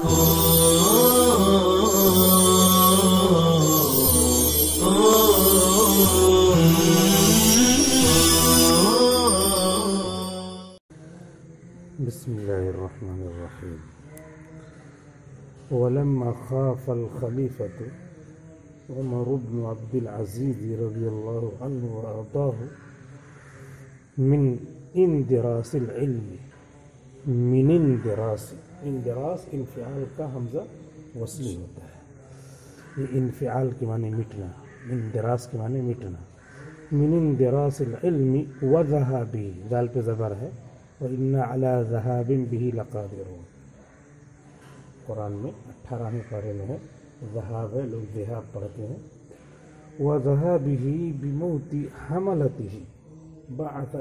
بسم الله الرحمن الرحيم. ولما خاف الخليفة عمر بن عبد العزيز رضي الله عنه وأرضاه من اندراس العلم، من اندراس انفعال کا حمزہ وصلی ہوتا ہے. یہ انفعال کے معنی مٹنا، اندراس کے معنی مٹنا. من اندراس العلم وذهابه، دال پہ زبر ہے، وَإِنَّ عَلَى ذَهَابٍ بِهِ لَقَادِرُونَ. قرآن میں 18ویں پارے میں ہے، ذہاب ہے، لوگ ذہاب پڑھتے ہیں. وَذَهَابِهِ بِمَوْتِ حَمَلَتِهِ بعث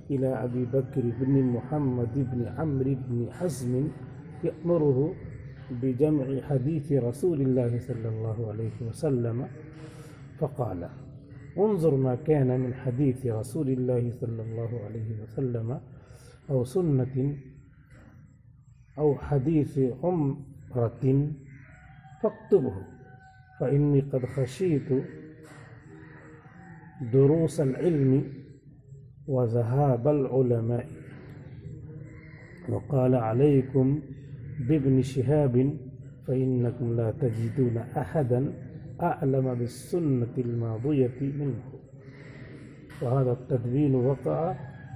إلى أبي بكر بن محمد بن عمرو بن حزم يأمره بجمع حديث رسول الله صلى الله عليه وسلم فقال انظر ما كان من حديث رسول الله صلى الله عليه وسلم أو سنة أو حديث عمرة فاكتبه فإني قد خشيت دروس العلم وذهاب العلماء. وقال عليكم بابن شهاب فإنكم لا تجدون أحدا أعلم بالسنة الماضية منه. وهذا التدوين وقع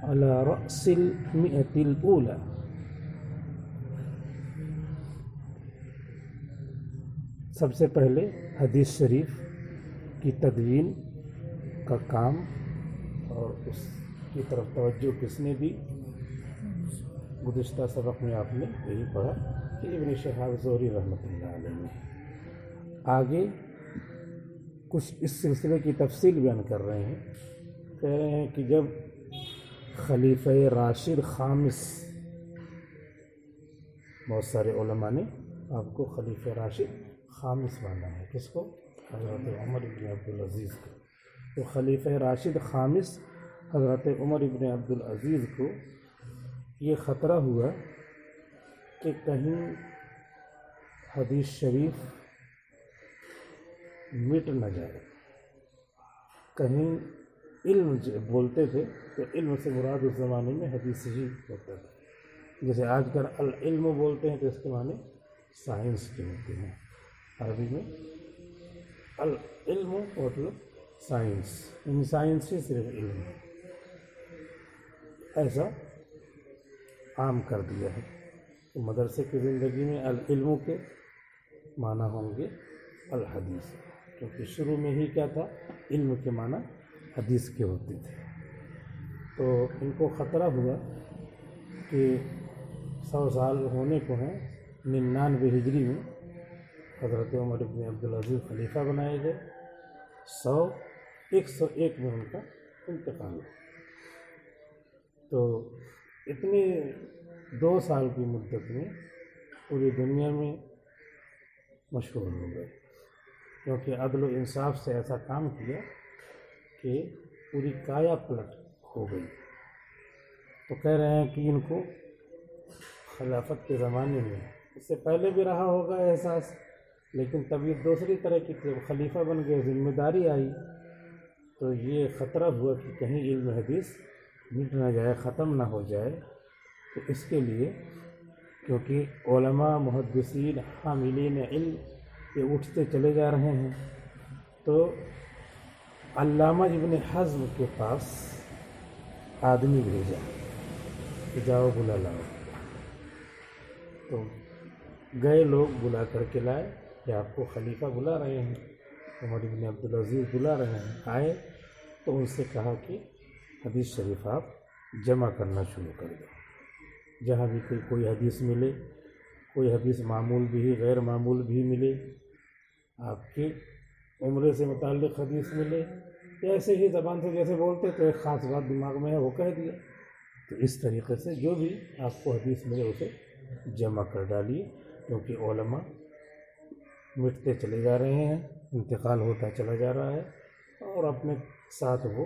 على رأس 100 الأولى. سب سے پہلے حدیث شریف کی تدوین کا کام اور اس کی طرف توجہ کس نے دی؟ گزشتہ سبق میں آپ نے یہی پڑھا کہ ابن شہاب زہری رحمۃ اللہ علیہ نے. آگے کچھ اس سلسلے کی تفصیل بیان کر رہے ہیں. کہہ رہے ہیں کہ جب خلیفہ راشد خامس، بہت سارے علماء نے آپ کو خلیفہ راشد خامس مانا ہے، کس کو؟ حضرت عمر بن عبدالعزیز کو. تو خلیفہ راشد خامس حضرت عمر بن عبدالعزیز کو یہ خطرہ ہوا کہ کہیں حدیث شریف مٹ نہ جائے. کہیں علم بولتے تھے تو علم سے مراد اس زمانے میں حدیث ہی ہوتا تھا. جیسے آج کل العلم بولتے ہیں تو اس کے معنی سائنس کے ہوتے ہیں. عربی میں العلم مطلب سائنس، یعنی سائنس ہی صرف علم ہے، ایسا عام کر دیا ہے. تو مدرسے کی زندگی میں العلم کے معنی ہوں گے الحدیث، کیونکہ شروع میں ہی کیا تھا؟ علم کے معنی حدیث کے ہوتے تھے. تو ان کو خطرہ ہوا کہ 100 سال ہونے کو ہیں. 99 ہجری میں حضرت عمر بن عبدالعزیز خلیفہ بنائے گئے. 101 میں ان کا انتقال ہوا. تو اتنی 2 سال کی مدت میں پوری دنیا میں مشہور ہو گئے، کیونکہ عدل و انصاف سے ایسا کام کیا کہ پوری کایا پلٹ ہو گئی. تو کہہ رہے ہیں کہ ان کو خلافت کے زمانے میں، اس سے پہلے بھی رہا ہوگا احساس، لیکن طبیعت دوسری طرح کی تھی. خلیفہ بن گئے، ذمہ داری آئی، تو یہ خطرہ ہوا کہ کہیں علم حدیث مٹ نہ جائے، ختم نہ ہو جائے. تو اس کے لیے کیونکہ علماء محدثین حاملین علم یہ اٹھتے چلے جا رہے ہیں، تو علامہ ابن حزم کے پاس آدمی بھیجا کہ جاؤ بلا لاؤ. تو گئے لوگ، بلا کر کے لائے کہ آپ کو خلیفہ بلا رہے ہیں، عمر بن عبدالعزیز بلا رہے ہیں. آئے تو ان سے کہا کہ حدیث شریف آپ جمع کرنا شروع کر دو. جہاں بھی کوئی حدیث ملے، کوئی حدیث معمول بھی غیر معمول بھی ملے، آپ کے عمرے سے متعلق حدیث ملے، ایسے ہی زبان سے جیسے بولتے تو ایک خاص بات دماغ میں ہے وہ کہہ دیا. تو اس طریقے سے جو بھی آپ کو حدیث ملے اسے جمع کر ڈالیے، کیونکہ علماء مٹتے چلے جا رہے ہیں، انتقال ہوتا چلا جا رہا ہے، اور اپنے ساتھ وہ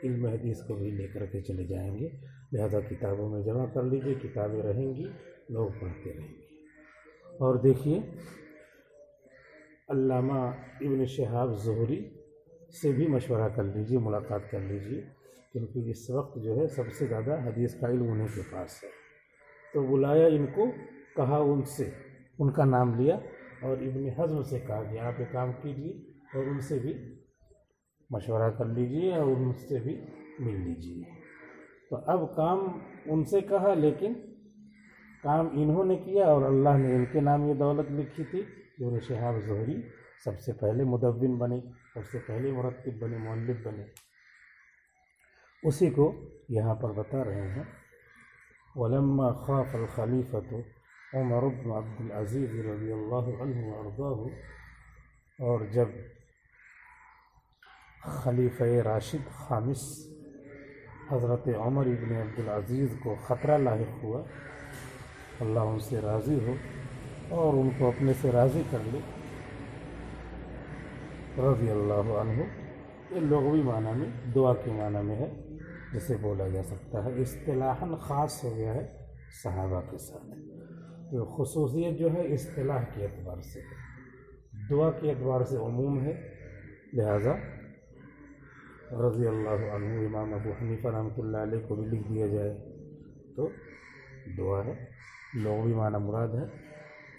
علم حدیث کو بھی لے کر کے چلے جائیں گے. لہذا کتابوں میں جمع کر لیجیے، کتابیں رہیں گی، لوگ پڑھتے رہیں گے۔ اور دیکھیے علامہ ابن شہاب زہری سے بھی مشورہ کر لیجیے، ملاقات کر لیجیے، کیونکہ اس وقت جو ہے سب سے زیادہ حدیث کا علم انہیں کے پاس ہے۔ تو بلایا ان کو، کہا ان سے، ان کا نام لیا، اور ابن حزم سے کہا کہ آپ یہ کام کیجیے اور ان سے بھی مشورہ کر لیجیے اور ان سے بھی مل لیجیے۔ تو اب کام ان سے کہا، لیکن کام انہوں نے کیا، اور اللہ نے ان کے نام یہ دولت لکھی تھی۔ ابن شہاب زہری سب سے پہلے مدون بنے، سب سے پہلے مرتب بنے، مؤلف بنے، اسی کو یہاں پر بتا رہے ہیں۔ وَلَمَّا خَافَ الْخَلِيفَةُ عمر بن عبد العزیز رضی اللہ عنہ وارضاہ، اور جب خلیفہ راشد خامس حضرت عمر بن عبد العزیز کو خطرہ لاحق ہوا، اللہ ان سے راضی ہو اور ان کو اپنے سے راضی کر لے، رضی اللہ عنہ، یہ لغوی معنی میں، دعا کے معنی میں ہے، جسے بولا جا سکتا ہے، اصطلاحاً خاص ہو گیا ہے صحابہ کے ساتھ۔ تو خصوصیت جو ہے اصطلاح کے اعتبار سے، دعا کے اعتبار سے عموم ہے، لہذا رضی اللہ عنہ امام ابو حنیفہ رحمۃ اللہ علیہ کو بھی لکھ دیا جائے تو دعا ہے، لغوی معنی مراد ہے،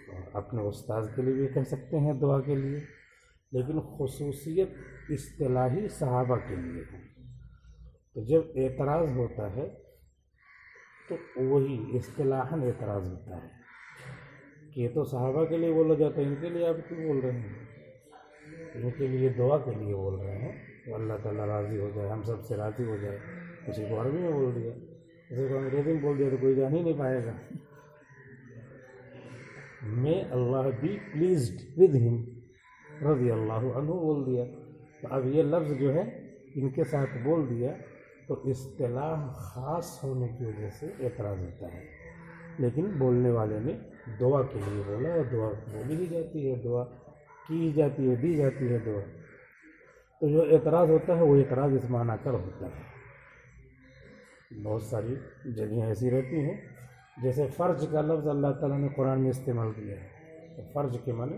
اور اپنے استاذ کے لیے بھی کہہ سکتے ہیں دعا کے لیے، لیکن خصوصیت اصطلاحی صحابہ کے لیے ہے۔ تو جب اعتراض ہوتا ہے تو وہی اصطلاحاً اعتراض ہوتا ہے کہ یہ تو صحابہ کے لیے بولا جاتا ہے، ان کے لیے آپ کیوں بول رہے ہیں؟ ان کے لیے دعا کے لیے بول رہے ہیں کہ اللہ تعالیٰ راضی ہو جائے، ہم سب سے راضی ہو جائے۔ کسی کو عربی میں بول دیا، کسی کو انگریزی میں بول دیا تو کوئی جان ہی نہیں پائے گا۔ میں اللہ بی پلیزڈ ود ہم، رضی اللہ عنہ بول دیا۔ تو اب یہ لفظ جو ہے ان کے ساتھ بول دیا تو اصطلاح خاص ہونے کی وجہ سے اعتراض ہوتا ہے، لیکن بولنے والے نے دعا کے لیے بولا، اور دعا بولی ہی جاتی ہے، دعا کی جاتی ہے، دی جاتی ہے دعا۔ تو جو اعتراض ہوتا ہے وہ اعتراض اس معنی کر ہوتا ہے۔ بہت ساری جگہیں ایسی رہتی ہیں، جیسے فرج کا لفظ اللہ تعالیٰ نے قرآن میں استعمال کیا ہے، تو فرج کے معنی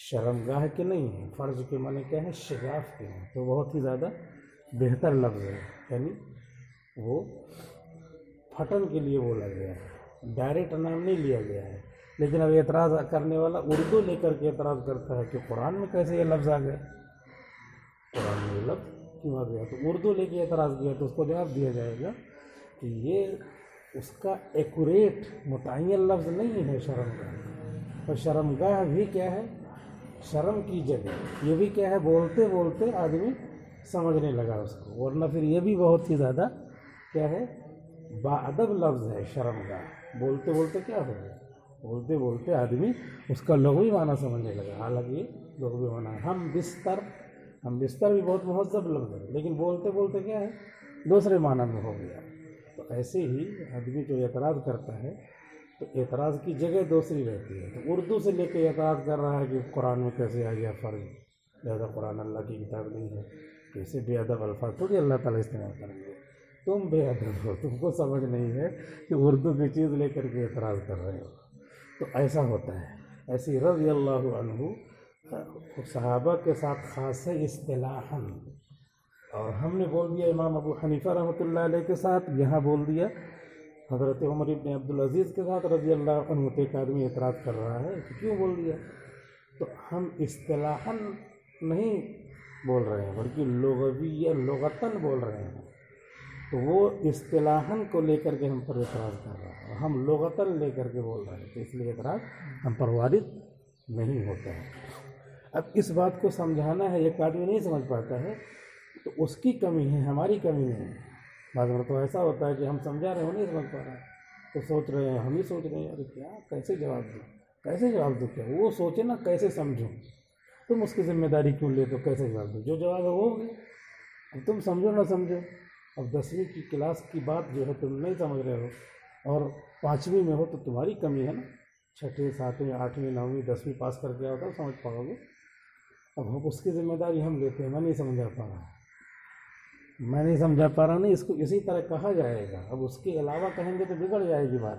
شرمگاہ کے نہیں ہیں، فرج کے معنی کیا ہے؟ شگاف کے ہیں، تو بہت ہی زیادہ بہتر لفظ ہے، یعنی وہ پھٹن کے لیے بولا گیا ہے، ڈائریکٹ نام نہیں لیا گیا ہے۔ لیکن اب اعتراض کرنے والا اردو لے کر کے اعتراض کرتا ہے کہ قرآن میں کیسے یہ لفظ آ گیا، قرآن میں یہ لفظ کیوں آ گیا؟ تو اردو لے کے اعتراض کیا تو اس کو جواب دیا جائے گا کہ یہ اس کا ایکوریٹ متعین لفظ نہیں ہے شرمگاہ، اور شرمگاہ بھی کیا ہے؟ شرم کی جگہ، یہ بھی کیا ہے؟ بولتے بولتے آدمی سمجھنے لگا اس کو، ورنہ پھر یہ بھی بہت ہی زیادہ کیا ہے؟ باادب لفظ ہے شرمگاہ۔ بولتے بولتے کیا ہو گیا؟ بولتے بولتے آدمی اس کا لغوی معنی سمجھنے لگا، حالانکہ یہ لغوی معنی ہے۔ ہم بستر بھی بہت مہذب لفظ ہے، لیکن بولتے بولتے کیا ہے؟ دوسرے معنی میں ہو گیا۔ تو ایسے ہی آدمی جو اعتراض کرتا ہے تو اعتراض کی جگہ دوسری رہتی ہے۔ تو اردو سے لے کے اعتراض کر رہا ہے کہ قرآن میں کیسے آ گیا فرض، لہذا قرآن اللہ کی کتاب نہیں ہے، کیسے بے ادب الفاظ تھوڑی اللہ تعالیٰ استعمال کریں گے، تم بے ادب ہو، تم کو سمجھ نہیں ہے کہ اردو کی چیز لے کر کے اعتراض کر رہے ہو۔ تو ایسا ہوتا ہے۔ ایسی رضی اللہ عنہ صحابہ کے ساتھ خاص ہے اصطلاحاً، اور ہم نے بول دیا امام ابو حنیفہ رحمۃ اللہ علیہ کے ساتھ، یہاں بول دیا حضرت عمر بن عبد العزیز کے ساتھ رضی اللہ عنہ۔ ایک آدمی اعتراض کر رہا ہے کہ کیوں بول دیا؟ تو ہم اصطلاحاً نہیں بول رہے ہیں بلکہ لغتاً بول رہے ہیں، تو وہ اصطلاحاً کو لے کر کے ہم پر اعتراض کر رہا ہے، ہم لغتاً لے کر کے بول رہے ہیں، تو اس لیے اعتراض ہم پر وارد نہیں ہوتا ہے۔ اب اس بات کو سمجھانا ہے، ایک آدمی نہیں سمجھ پاتا ہے تو اس کی کمی ہے، ہماری کمی نہیں ہے۔ بعض مرتبہ ایسا ہوتا ہے کہ ہم سمجھا رہے ہیں، وہ نہیں سمجھ پا رہا ہے، تو سوچ رہے ہیں، ہم ہی سوچ رہے ہیں ارے کیا کیسے جواب دوں، کیسے جواب دوں، کیا وہ سوچے نا کیسے سمجھوں، تم اس کی ذمہ داری کیوں لے، تو کیسے جواب دوں، جو جواب ہے وہ ہو گیا، اب تم سمجھو نہ سمجھو۔ اب 10ویں کی کلاس کی بات جو ہے تم نہیں سمجھ رہے ہو اور 5ویں میں ہو تو تمہاری کمی ہے نا، 6ویں 7ویں 8ویں 9ویں 10ویں پاس کر کے آؤ تو سمجھ پاؤ گے۔ اب ہم اس کی ذمہ داری ہم لیتے ہیں، میں نہیں سمجھا پا نہیں، اس کو اسی طرح کہا جائے گا، اب اس کے علاوہ کہیں گے تو بگڑ جائے گی بات۔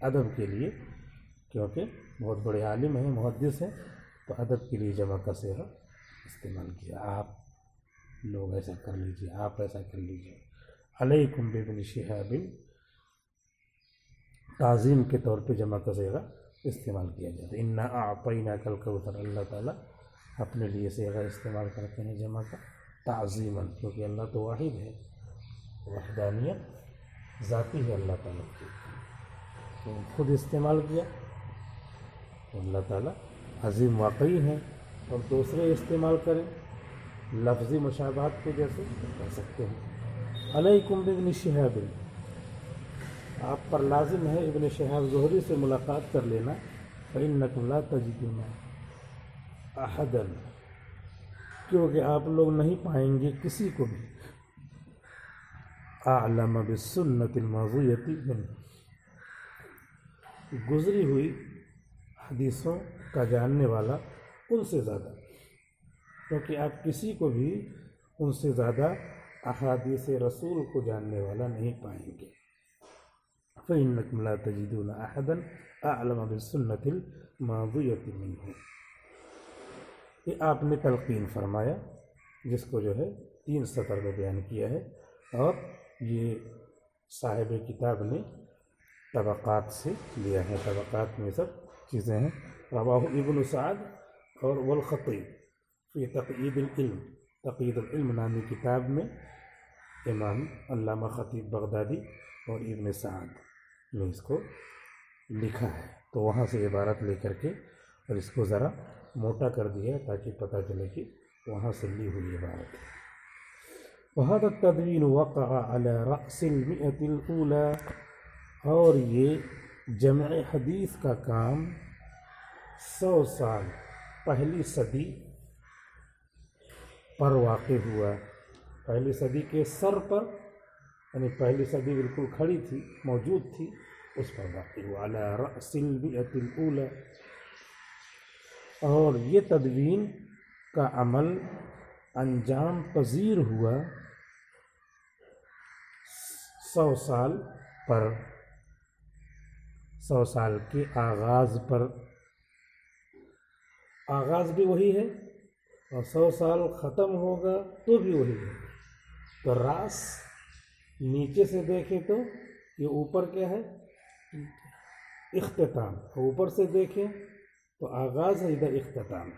ادب کے لیے، کیونکہ بہت بڑے عالم ہیں، محدث ہیں، تو ادب کے لیے جمع کا صیغہ استعمال کیا، آپ لوگ ایسا کر لیجیے، آپ ایسا کر لیجیے۔ علیکم بابن شہاب، تعظیم کے طور پہ جمع کا صیغہ استعمال کیا جاتا ہے۔ انا اعطیناک الکوثر، اللہ تعالیٰ اپنے لیے صیغہ استعمال کرتے ہیں جمع کا تعظیماً، کیونکہ اللہ تو واحد ہے، وحدانیت ذاتی ہے اللہ تعالیٰ کی، تو خود استعمال کیا تو اللہ تعالیٰ عظیم واقعی ہیں، اور دوسرے استعمال کریں لفظی مشابہت کی جیسے کر سکتے ہیں۔ علیکم بابن شہاب، آپ پر لازم ہے ابن شہاب زہری سے ملاقات کر لینا، فإنکم لا تجدون احدا، کیونکہ آپ لوگ نہیں پائیں گے کسی کو بھی اعلم بالسنة الماضیۃ منہ، گزری ہوئی حدیثوں کا جاننے والا ان سے زیادہ، کیونکہ آپ کسی کو بھی ان سے زیادہ احادیث رسول کو جاننے والا نہیں پائیں گے۔ فإنکم لا تجدون احدا اعلم بالسنة الماضیۃ منہ، یہ آپ نے تلقین فرمایا، جس کو جو ہے 3 سطر میں بیان کیا ہے، اور یہ صاحب کتاب نے طبقات سے لیا ہے، طبقات میں سب چیزیں ہیں۔ رواہ ابن سعد اور والخطیب فی تقیید العلم، تقیید العلم نامی کتاب میں امام علامہ خطیب بغدادی اور ابن سعد نے اس کو لکھا ہے، تو وہاں سے عبارت لے کر کے اور اس کو ذرا موٹا کر دیا تاکہ پتہ چلے کہ وہاں سے لی ہوئی عبارت ہے۔ وَهَذَا التَّدْوِينُ وَقَعَ عَلَى رَأْسِ الْمِئَةِ الْأُولَى، اور یہ جمع حدیث کا کام 100 سال پہلی صدی پر واقع ہوا، پہلی صدی کے سر پر، یعنی پہلی صدی بالکل کھڑی تھی، موجود تھی، اس پر واقع ہوا، عَلَى رَأْسِ الْمِئَةِ الْأُولَى، اور یہ تدوین کا عمل انجام پذیر ہوا 100 سال پر، 100 سال کے آغاز پر، آغاز بھی وہی ہے اور 100 سال ختم ہوگا تو بھی وہی ہے۔ تو راس نیچے سے دیکھیں تو یہ اوپر کیا ہے؟ اختتام، اوپر سے دیکھیں تو آغاز ہے، ادھر اختتام،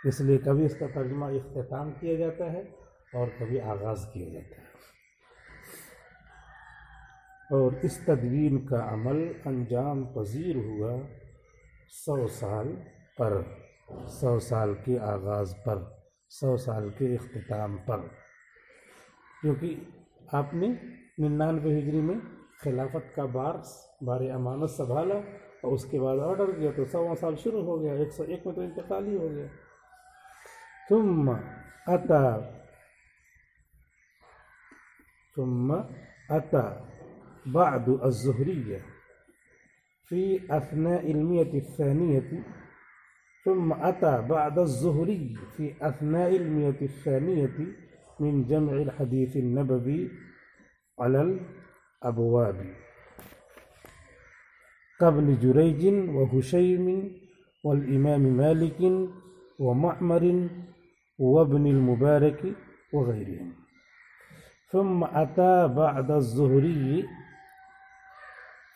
اس لیے کبھی اس کا ترجمہ اختتام کیا جاتا ہے اور کبھی آغاز کیا جاتا ہے۔ اور اس تدوین کا عمل انجام پذیر ہوا 100 سال پر، 100 سال کے آغاز پر، 100 سال کے اختتام پر، کیونکہ آپ نے 99 ہجری میں خلافت کا بار امانت سنبھالا اور اس کے بعد آرڈر کیا تو 100واں سال شروع ہو گیا، 101 میں تو انتقال ہی ہو گیا۔ ثم أتى بعد الزهرية في أثناء المئة الثانية، ثم أتى بعد الزهري في أثناء المئة الثانية من جمع الحديث النبوي على الأبواب كابن جريج وهشيم والإمام مالك ومعمر وابن المبارك وغيرهم، ثم أتى بعد الزهري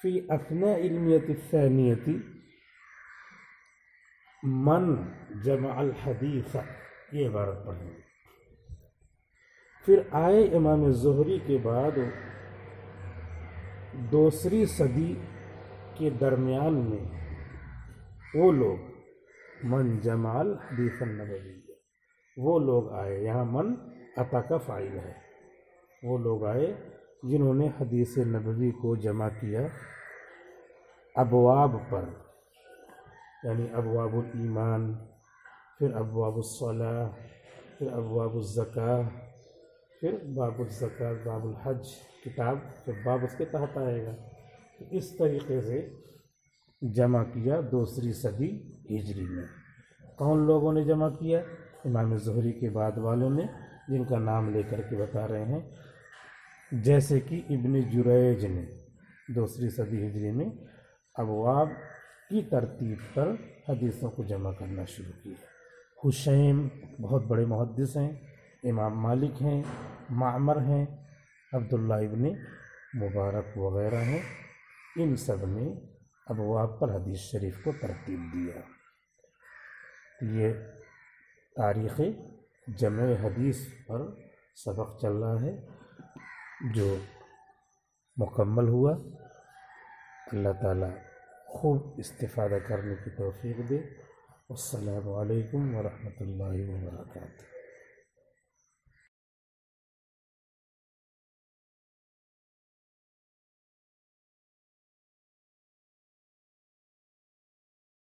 في أثناء المئة الثانية من جمع الحديث، یہ عبارت پڑھیں، پھر آئے امام زہری کے بعد دوسری صدی کے درمیان میں وہ لوگ من جمع الحدیث النبوی، وہ لوگ آئے، یہاں من عطا کا فاعل ہے، وہ لوگ آئے جنہوں نے حدیث نبوی کو جمع کیا ابواب پر، یعنی ابواب الایمان، پھر ابواب الصلاۃ، پھر ابواب الزکاۃ، پھر باب الزکاۃ، باب الحج کتاب، پھر باب اس کے تحت آئے گا۔ اس طریقے سے جمع کیا دوسری صدی ہجری میں۔ کون لوگوں نے جمع کیا؟ امام زہری کے بعد والوں نے، جن کا نام لے کر کے بتا رہے ہیں، جیسے کہ ابن جریج نے دوسری صدی ہجری میں ابواب کی ترتیب پر حدیثوں کو جمع کرنا شروع کیا۔ حشیم بہت بڑے محدث ہیں، امام مالک ہیں، معمر ہیں، عبداللہ ابن مبارک وغیرہ ہیں، ان سب نے ابواب پر حدیث شریف کو ترتیب دیا۔ یہ تاریخ جمع حدیث پر سبق چل رہا ہے جو مکمل ہوا۔ اللہ تعالیٰ خوب استفادہ کرنے کی توفیق دے۔ السلام علیکم ورحمۃ اللہ وبرکاتہ۔